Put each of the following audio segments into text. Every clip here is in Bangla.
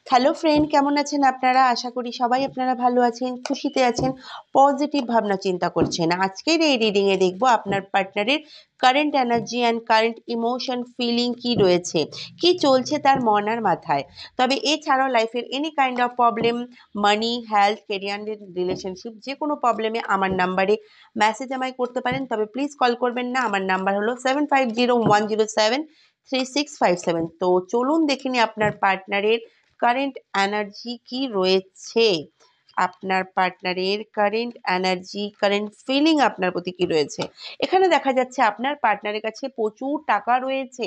হ্যালো ফ্রেন্ড, কেমন আছেন আপনারা? আশা করি সবাই আপনারা ভালো আছেন, খুশিতে আছেন, পজিটিভ ভাবনা চিন্তা করছেন। আজকের এই রিডিংয়ে দেখব আপনার পার্টনারের current energy and current emotion feeling কি রয়েছে, কি চলছে তার মন আর মাথায়। তবে এছাড়াও লাইফের any kind of problem, money, health, career, relationship, যে কোনো প্রবলেমে আমার নাম্বারে মেসেজ আমায় করতে পারেন। তবে প্লিজ কল করবেন না, আমার নাম্বার হলো 7501073657। তো চলুন দেখে নিই আপনার পার্টনারের কারেন্ট এনার্জি কি রয়েছে। আপনার পার্টনারের কারেন্ট এনার্জি, কারেন্ট ফিলিং আপনার প্রতি কি রয়েছে। এখানে দেখা যাচ্ছে আপনার পার্টনারের কাছে প্রচুর টাকা রয়েছে।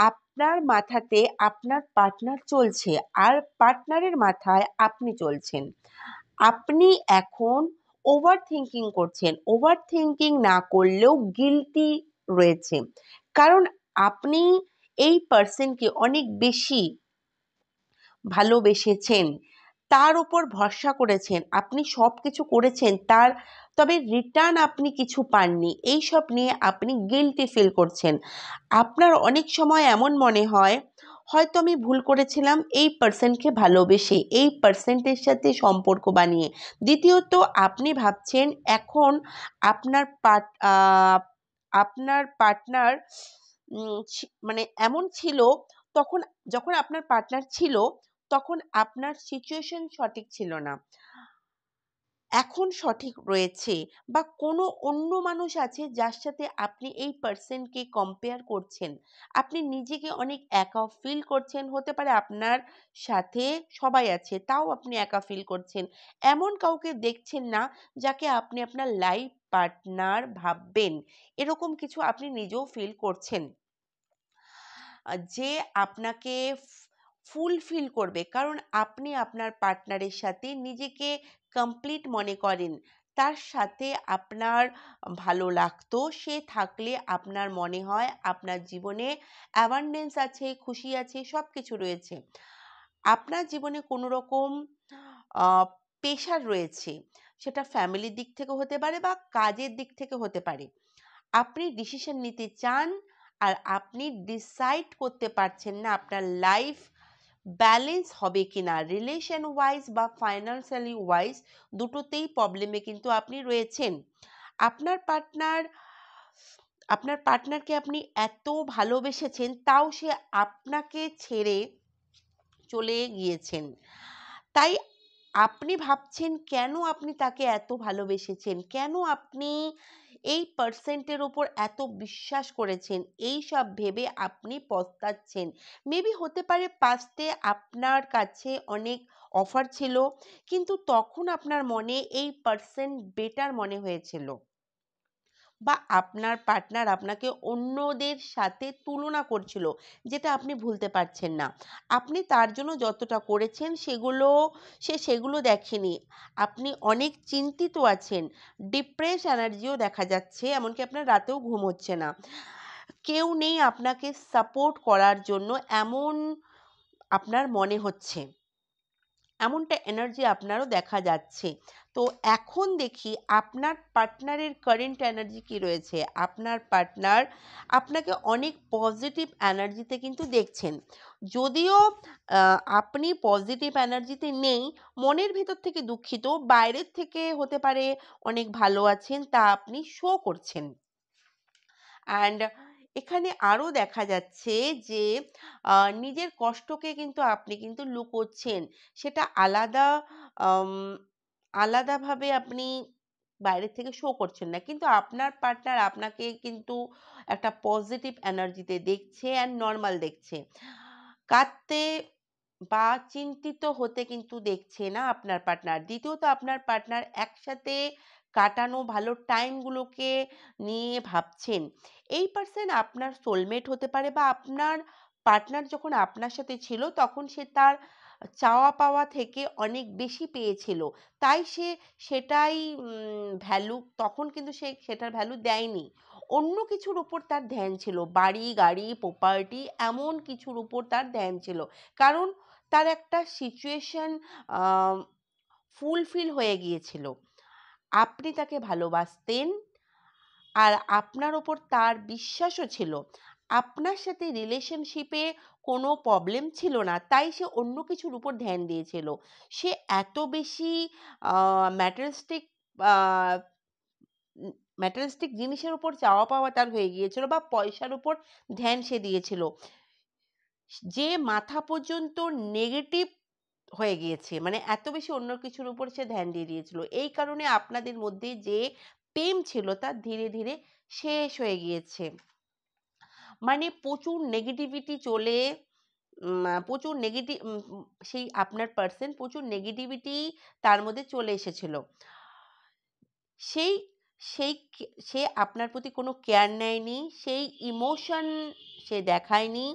আপনার মাথাতে আপনার পার্টনার চলছে, আর পার্টনারের মাথায় আপনি চলছেন। আপনি এখন ওভার থিঙ্কিং করছেন, ওভার থিঙ্কিং না করলেও গিলটি রয়েছে, কারণ আপনি এই পার্সনকে অনেক বেশি ভালোবেসেছেন, তার উপর ভরসা করেছেন, আপনি সব কিছু করেছেন তার, তবে রিটার্ন আপনি কিছু পাননি। এই সব নিয়ে আপনি গিল্টি ফিল করছেন। আপনার অনেক সময় এমন মনে হয়, হয়তো আমি ভুল করেছিলাম এই পার্সনকে ভালোবেসে, এই পার্সনটির সাথে সম্পর্ক বানিয়ে। দ্বিতীয়ত, আপনি ভাবছেন এখন আপনার আপনার পার্টনার মানে এমন ছিল, তখন যখন আপনার পার্টনার ছিল তখন আপনার সিচুয়েশন সঠিক ছিল না, এখন সঠিক রয়েছে। বা কোনো অন্য মানুষ আছে যার সাথে আপনি এই পার্সনকে কম্পেয়ার করছেন, আপনি নিজেকে অনেক একা ফিল করছেন। হতে পারে আপনার সাথে সবাই আছে, তাও আপনি একা ফিল করছেন। এমন কাউকে দেখছেন না যাকে আপনি আপনার লাইফ পার্টনার ভাববেন, এরকম কিছু আপনি নিজেও ফিল করছেন। যে আপনাকে ফুলফিল করবে, কারণ আপনি আপনার পার্টনারের সাথে নিজেকে কমপ্লিট মনে করেন। তার সাথে আপনার ভালো লাগতো, সে থাকলে আপনার মনে হয় আপনার জীবনে অ্যাবান্ডেন্স আছে, খুশি আছে, সব কিছু রয়েছে। আপনার জীবনে কোনো রকম প্রেশার রয়েছে, সেটা ফ্যামিলির দিক থেকে হতে পারে বা কাজের দিক থেকে হতে পারে। আপনি ডিসিশন নিতে চান, আর আপনি ডিসাইড করতে পারছেন না আপনার লাইফ ব্যালেন্স হবে কিনা, রিলেশন ওয়াইজ বা ফাইন্যান্সিয়ালি ওয়াইজ, দুটোতেই প্রবলেমে কিন্তু আপনি রয়েছেন। আপনার পার্টনার, আপনার পার্টনারকে আপনি এত ভালোবেসেছেন, তাও সে আপনাকে ছেড়ে চলে গিয়েছেন। তাই আপনি ভাবছেন কেন আপনি তাকে এত ভালোবেসেছেন, কেন আপনি এই পার্সেন্টের ওপর এত বিশ্বাস করেছেন, এই সব ভেবে আপনি পস্তাচ্ছেন। মেবি হতে পারে পাস্টে আপনার কাছে অনেক অফার ছিল, কিন্তু তখন আপনার মনে এই পার্সেন্ট বেটার মনে হয়েছিল, বা আপনার পার্টনার আপনাকে অন্যদের সাথে তুলনা করছিল, যেটা আপনি ভুলতে পারছেন না। আপনি তার জন্য যতটা করেছেন সেগুলো দেখেনি। আপনি অনেক চিন্তিত আছেন, ডিপ্রেস এনার্জিও দেখা যাচ্ছে, এমনকি আপনার রাতেও ঘুম হচ্ছে না। কেউ নেই আপনাকে সাপোর্ট করার জন্য, এমন আপনার মনে হচ্ছে, এমনটা এনার্জি আপনারও দেখা যাচ্ছে। তো এখন দেখি আপনার পার্টনারের কারেন্ট এনার্জি কি রয়েছে। আপনার পার্টনার আপনাকে অনেক পজিটিভ এনার্জিতে কিন্তু দেখছেন, যদিও আপনি পজিটিভ এনার্জিতে নেই, মনের ভিতর থেকে দুঃখিত, বাইরের থেকে হতে পারে অনেক ভালো আছেন, তা আপনি শো করছেন। অ্যান্ড এখানে আরও দেখা যাচ্ছে যে নিজের কষ্টকে কিন্তু আপনি কিন্তু লুকোচ্ছেন, সেটা আম, আলাদাভাবে আপনি বাইরের থেকে শো করছেন না, কিন্তু আপনার পার্টনার আপনাকে কিন্তু একটা পজিটিভ এনার্জিতে দেখছে অ্যান্ড নর্মাল দেখছে। কাঁদতে বা চিন্তিত হতে কিন্তু দেখছে না আপনার পার্টনার। দ্বিতীয়ত, আপনার পার্টনার একসাথে কাটানো ভালো টাইমগুলোকে নিয়ে ভাবছেন। এই পার্সন আপনার সোলমেট হতে পারে, বা আপনার পার্টনার যখন আপনার সাথে ছিল তখন সে তার চাওয়া পাওয়া থেকে অনেক বেশি পেয়েছিল, তাই সে সেটাই ভ্যালু, তখন কিন্তু সে সেটার ভ্যালু দেয়নি। অন্য কিছুর উপর তার ধ্যান ছিল, বাড়ি গাড়ি প্রপার্টি এমন কিছুর উপর তার ধ্যান ছিল, কারণ তার একটা সিচুয়েশন ফুলফিল হয়ে গিয়েছিল। আপনি তাকে ভালোবাসতেন, আর আপনার ওপর তার বিশ্বাসও ছিল। আপনার সাথে রিলেশনশিপে কোনো প্রবলেম ছিল না, তাই সে অন্য কিছুর উপর ধ্যান দিয়েছিল। সে এত বেশি ম্যাটেরিয়ালিস্টিক আ উম ম্যাটেরিয়ালিস্টিক জিনিসের উপর চাওয়া পাওয়া তার হয়ে গিয়েছিল, বা পয়সার উপর ধ্যান সে দিয়েছিল। যে মাথা পর্যন্ত নেগেটিভ হয়ে গিয়েছে। মানে এত বেশি অন্য কিছুর উপর সে ধ্যান দিয়ে দিয়েছিল। এই কারণে আপনাদের মধ্যে যে প্রেম ছিল তা ধীরে, ধীরে শেষ হয়ে গিয়েছে। মানে প্রচুর নেগেটিভিটি চলে প্রচুর সেই আপনার পারসন প্রচুর নেগেটিভিটি তার মধ্যে চলে এসেছিল। সেই সেই সে আপনার প্রতি কোনো কেয়ার নেয়নি, সেই ইমোশন সে দেখায়নি।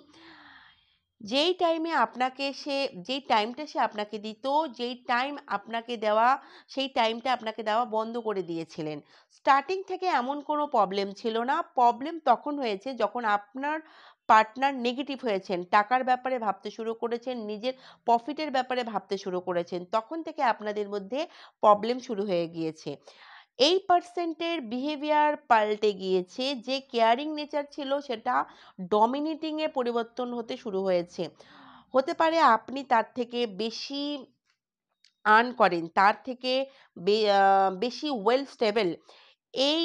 যেই টাইমে আপনাকে সে যেই টাইমটা সে আপনাকে দিত, যেই টাইম আপনাকে দেওয়া, সেই টাইমটা আপনাকে দেওয়া বন্ধ করে দিয়েছিলেন। স্টার্টিং থেকে এমন কোনো প্রবলেম ছিল না। প্রবলেম তখন হয়েছে যখন আপনার পার্টনার নেগেটিভ হয়েছেন। টাকার ব্যাপারে ভাবতে শুরু করেছেন, নিজের প্রফিটের ব্যাপারে ভাবতে শুরু করেছেন। তখন থেকে আপনাদের মধ্যে প্রবলেম শুরু হয়ে গিয়েছে। এই পার্সেন্টের বিহেভিয়ার পাল্টে গিয়েছে। যে কেয়ারিং নেচার ছিল সেটা ডমিনেটিং এ পরিবর্তন হতে শুরু হয়েছে। হতে পারে আপনি তার থেকে বেশি আর্ন করেন, তার থেকে বেশি ওয়েল স্টেবল। এই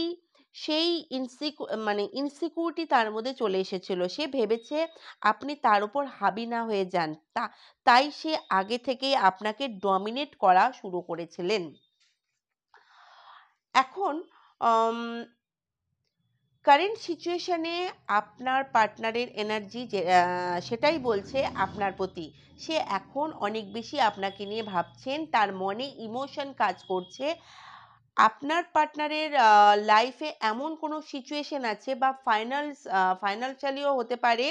সেই ইনসিকিউরিটি তার মধ্যে চলে এসেছিল। সে ভেবেছে আপনি তার উপর হাবি না হয়ে যান। তাই সে আগে থেকেই আপনাকে ডমিনেট করা শুরু করেছিলেন। এখন আম কারেন্ট সিচুয়েশনে আপনার পার্টনারের এনার্জি সেটাই বলছে আপনার প্রতি। সে এখন অনেক বেশি আপনাকে নিয়ে ভাবছেন, তার মনে ইমোশন কাজ করছে। আপনার পার্টনারের লাইফে এমন কোনো সিচুয়েশন আছে, বা ফাইনান্সিয়ালিও হতে পারে,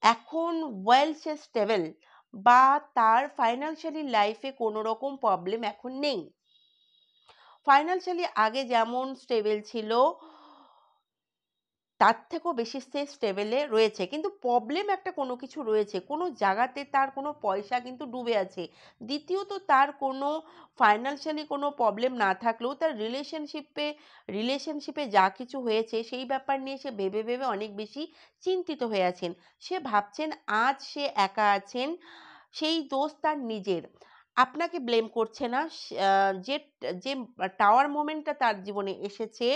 এখন ওয়েল সে স্টেবল, বা তার ফাইনান্সিয়ালি লাইফে কোনো রকম প্রবলেম এখন নেই। ফাইনান্সিয়ালি আগে যেমন স্টেবল ছিল, তার থেকেও বেশি সে স্টেবলে রয়েছে। কিন্তু প্রবলেম একটা কোনো কিছু রয়েছে। কোনো জায়গাতে তার কোনো পয়সা কিন্তু ডুবে আছে। দ্বিতীয়ত, তার কোনো ফাইন্যান্সিয়ালি কোনো প্রবলেম না থাকলেও তার রিলেশনশিপে যা কিছু হয়েছে সেই ব্যাপার নিয়ে সে ভেবে, ভেবে অনেক বেশি চিন্তিত হয়ে আছেন। সে ভাবছেন আজ সে একা আছেন, সেই দোষ তার নিজের। আপনাকে ব্লেম করছে না। যে যে টাওয়ার মোমেন্টটা তার জীবনে এসেছে,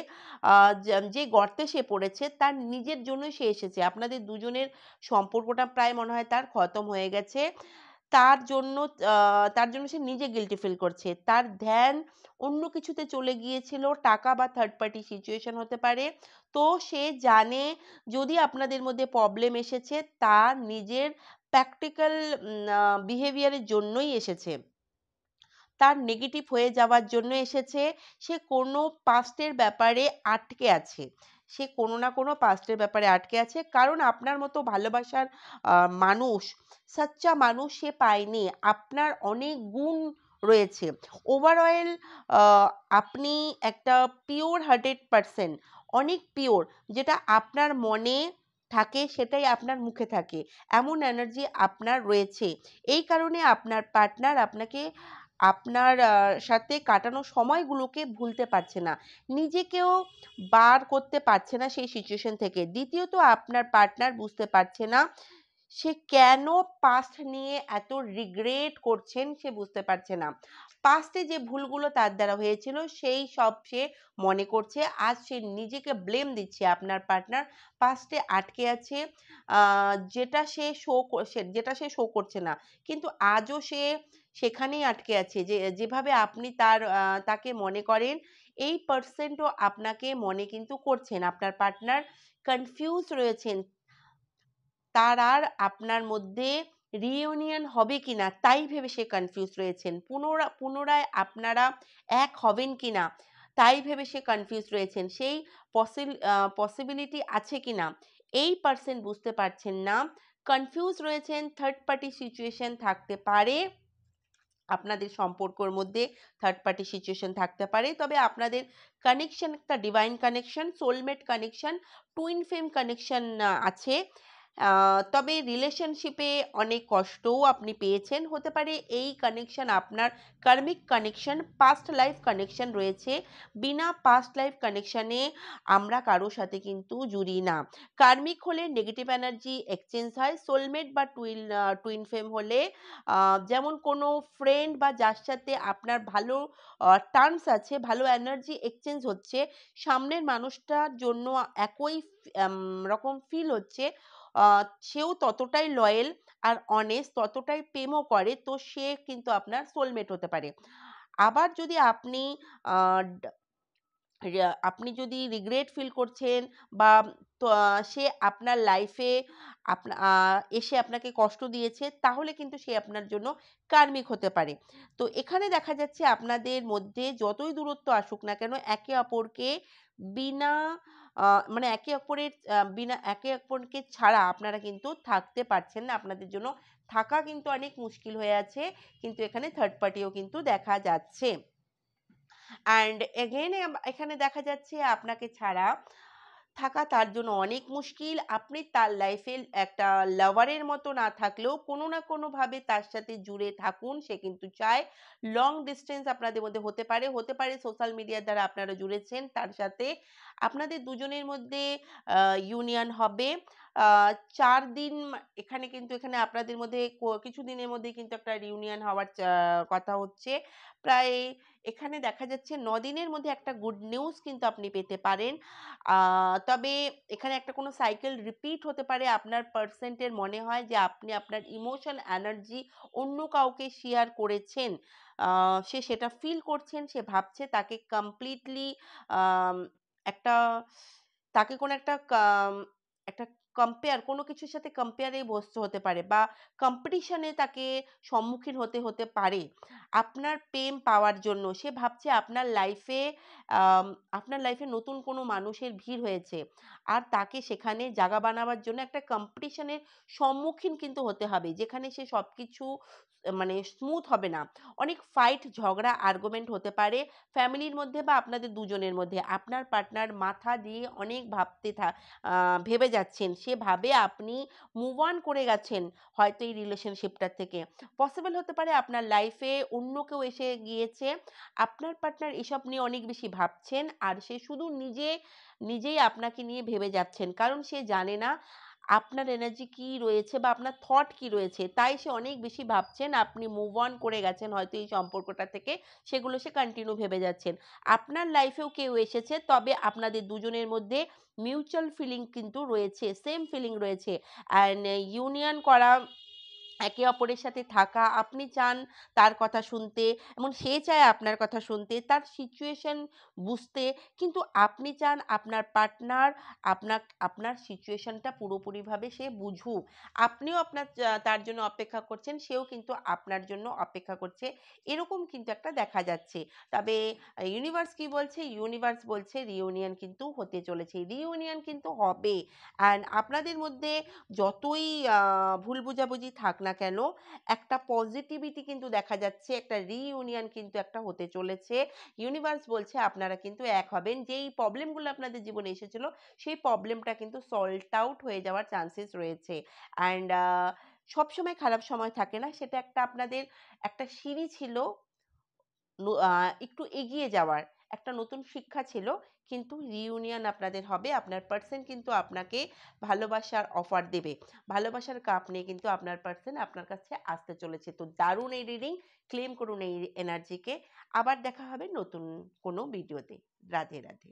যে গর্তে সে পড়েছে, তার নিজের জন্যই সে এসেছে। আপনাদের দুজনের সম্পর্কটা প্রায় মনে হয় তার খতম হয়ে গেছে। তার জন্য তার জন্য সে নিজে গিল্টি ফিল করছে। তার ধ্যান অন্য কিছুতে চলে গিয়েছিল, টাকা বা থার্ড পার্টি সিচুয়েশন হতে পারে। তো সে জানে যদি আপনাদের মধ্যে প্রবলেম এসেছে, তার নিজের প্র্যাকটিক্যাল বিহেভিয়ারের জন্যই এসেছে। তার নেগেটিভ হয়ে যাওয়ার জন্য এসেছে। সে কোনো পাস্টের ব্যাপারে আটকে আছে। সে কোনো না কোনো পাস্টের ব্যাপারে আটকে আছে। কারণ আপনার মতো ভালোবাসার মানুষ, সাচ্চা মানুষ সে পায়নি। আপনার অনেক গুণ রয়েছে। ওভারঅল আ আপনি একটা পিওর হার্টেড পারসন, অনেক পিওর। যেটা আপনার মনে থাকে সেটাই আপনার মুখে থাকে। এমন এনার্জি আপনার রয়েছে। এই কারণে আপনার পার্টনার আপনাকে আপনার সাথে কাটানো সময়গুলোকে ভুলতে পারছে না। নিজেকেও বার করতে পারছে না সেই সিচুয়েশন থেকে। দ্বিতীয়ত, আপনার পার্টনার বুঝতে পারছে না সে কেন পাস্ট নিয়ে এত রিগ্রেট করছেন, সে বুঝতে পারছে না। পাস্টে যে ভুলগুলো তার দ্বারা হয়েছিল সেই সব সে মনে করছে। আজ সে নিজেকে ব্লেম দিচ্ছে। আপনার পার্টনার পাস্টে আটকে আছে, যেটা সে শো করছে না। কিন্তু আজও সে সেখানেই আটকে আছে। যেভাবে আপনি তাকে মনে করেন, এই পার্সেন্টও আপনাকে মনে কিন্তু করছেন। আপনার পার্টনার কনফিউজ রয়েছেন। তার আর আপনার মধ্যে রিইউনিয়ন হবে কিনা তাই ভেবে সে কনফিউজ রয়েছেন। পুনরায় আপনারা এক হবেন কিনা তাই ভেবে সে কনফিউজ রয়েছেন। সেই পসিবিলিটি আছে কিনা এই পার্সন বুঝতে পারছেন না। কনফিউজ রয়েছেন। থার্ড পার্টি সিচুয়েশন থাকতে পারে, আপনাদের সম্পর্কের মধ্যে থার্ড পার্টি সিচুয়েশন থাকতে পারে। তবে আপনাদের কানেকশন একটা divine connection, soulmate connection, twin flame connection আছে। তবে রিলেশনশিপে অনেক কষ্টও আপনি পেয়েছেন। হতে পারে এই কানেকশন আপনার কার্মিক কানেকশন, পাস্ট লাইফ কানেকশন রয়েছে। বিনা পাস্ট লাইফ কানেকশনে আমরা কারো সাথে কিন্তু জুড়ি না। কার্মিক হলে নেগেটিভ এনার্জি এক্সচেঞ্জ হয়। সোলমেট বা টুইন ফ্লেম হলে যেমন কোনো ফ্রেন্ড বা যার সাথে আপনার ভালো টার্মস আছে, ভালো এনার্জি এক্সচেঞ্জ হচ্ছে, সামনের মানুষটার জন্য একই রকম ফিল হচ্ছে, সেও ততটাই লয়াল আর অনেস্ট, ততটাই প্রেমও করে, তো সে কিন্তু আপনার সোলমেট হতে পারে। আবার যদি আপনি আহ, আপনি যদি রিগ্রেট ফিল করছেন বা সে আপনার লাইফে এসে আপনাকে কষ্ট দিয়েছে, তাহলে কিন্তু সে আপনার জন্য কার্মিক হতে পারে। তো এখানে দেখা যাচ্ছে আপনাদের মধ্যে যতই দূরত্ব আসুক না কেন, একে অপরকে বিনা মানে বিনা একে অপরকে ছাড়া আপনারা কিন্তু থাকতে পারছেন না। আপনাদের জন্য থাকা কিন্তু অনেক মুশকিল হয়ে আছে, কিন্তু এখানে থার্ড পার্টিও কিন্তু দেখা যাচ্ছে। অ্যান্ড এগেইন এখানে দেখা যাচ্ছে আপনাকে ছাড়া থাকা তার জন্য অনেক মুশকিল। আপনি তার লাইফে একটা লাভারের মতো না থাকলেও কোনো না কোনোভাবে তার সাথে জুড়ে থাকুন, সে কিন্তু চায়। লং ডিস্টেন্স আপনাদের মধ্যে হতে পারে সোশ্যাল মিডিয়ার দ্বারা আপনারা জুড়েছেন তার সাথে। আপনাদের দুজনের মধ্যে ইউনিয়ন হবে। 4 দিন এখানে আপনাদের মধ্যে কিছু দিনের মধ্যে কিন্তু একটা রিউনিয়ন হওয়ার কথা হচ্ছে। প্রায় এখানে দেখা যাচ্ছে 9 দিনের মধ্যে একটা গুড নিউজ কিন্তু আপনি পেতে পারেন। তবে এখানে একটা কোনো সাইকেল রিপিট হতে পারে। আপনার পার্সেন্টের মনে হয় যে আপনি আপনার ইমোশন এনার্জি অন্য কাউকে শেয়ার করেছেন। সে সেটা ফিল করছেন, সে ভাবছে তাকে কমপ্লিটলি একটা তাকে কোনো একটা কোনো কিছুর সাথে কম্পেয়ারে বসতে হতে পারে বা কম্পিটিশনে তাকে সম্মুখীন হতে পারে আপনার প্রেম পাওয়ার জন্য। সে ভাবছে আম আপনার লাইফে নতুন কোনো মানুষের ভিড় হয়েছে। আর তাকে সেখানে জায়গা বানাবার জন্য একটা কম্পিটিশনের সম্মুখীন কিন্তু হতে হবে, যেখানে সে সবকিছু মানে স্মুথ হবে না। অনেক ফাইট, ঝগড়া, আর্গুমেন্ট হতে পারে ফ্যামিলির মধ্যে বা আপনাদের দুজনের মধ্যে। আপনার পার্টনার মাথা দিয়ে অনেক ভেবে যাচ্ছেন। সে ভাবে আপনি মুভ অন করে গেছেন হয়তো এই রিলেশনশিপটার থেকে। পসিবল হতে পারে আপনার লাইফে অন্য কেউ এসে গিয়েছে। আপনার পার্টনার এসব নিয়ে অনেক বেশি ভাবছেন আর সে শুধু নিজেই আপনাকে নিয়ে ভেবে যাচ্ছেন। কারণ সে জানে না আপনার এনার্জি কি রয়েছে বা আপনার থট কি রয়েছে। তাই সে অনেক বেশি ভাবছেন আপনি মুভ অন করে গেছেন হয়তো এই সম্পর্কটা থেকে, সেগুলো সে কন্টিনিউ ভেবে যাচ্ছেন। আপনার লাইফেও কেউ এসেছে, তবে আপনাদের দুজনের মধ্যে মিউচুয়াল ফিলিং কিন্তু রয়েছে, সেম ফিলিং রয়েছে। অ্যান্ড ইউনিয়ন করা, একে অপরের সাথে থাকা, আপনি চান তার কথা শুনতে, এবং সে চায় আপনার কথা শুনতে, তার সিচুয়েশন বুঝতে, কিন্তু আপনি চান আপনার পার্টনার আপনার সিচুয়েশনটা পুরোপুরিভাবে সে বুঝুক। আপনিও তার জন্য অপেক্ষা করছেন, সেও কিন্তু আপনার জন্য অপেক্ষা করছে। এরকম কিন্তু একটা দেখা যাচ্ছে। তবে ইউনিভার্স কি বলছে? ইউনিভার্স বলছে রিউনিয়ন কিন্তু হতে চলেছে, রিউনিয়ন কিন্তু হবে। অ্যান্ড আপনাদের মধ্যে যতই ভুল বোঝাবুঝি থাক না কেন, একটা পজিটিভিটি কিন্তু দেখা যাচ্ছে, একটা রিইউনিয়ন কিন্তু একটা হতে চলেছে। ইউনিভার্স বলছে আপনারা কিন্তু এক হবেন। যেই প্রবলেমগুলো আপনাদের জীবনে এসেছিল, সেই প্রবলেমটা কিন্তু সল্ট আউট হয়ে যাওয়ার চান্সেস রয়েছে। অ্যান্ড সবসময় খারাপ সময় থাকে না, সেটা আপনাদের একটা সিঁড়ি ছিল একটু এগিয়ে যাওয়ার, একটা নতুন শিক্ষা ছিল। কিন্তু রিইউনিয়ন আপনাদের হবে। আপনার পার্সন কিন্তু আপনাকে ভালোবাসার অফার দেবে। ভালোবাসার কাপ নিয়ে কিন্তু আপনার পার্সন আপনার কাছে আসতে চলেছে। তো দারুণ এই রিডিং, ক্লেম করুন এই এনার্জিকে। আবার দেখা হবে নতুন কোনো ভিডিওতে। রাধে রাধে।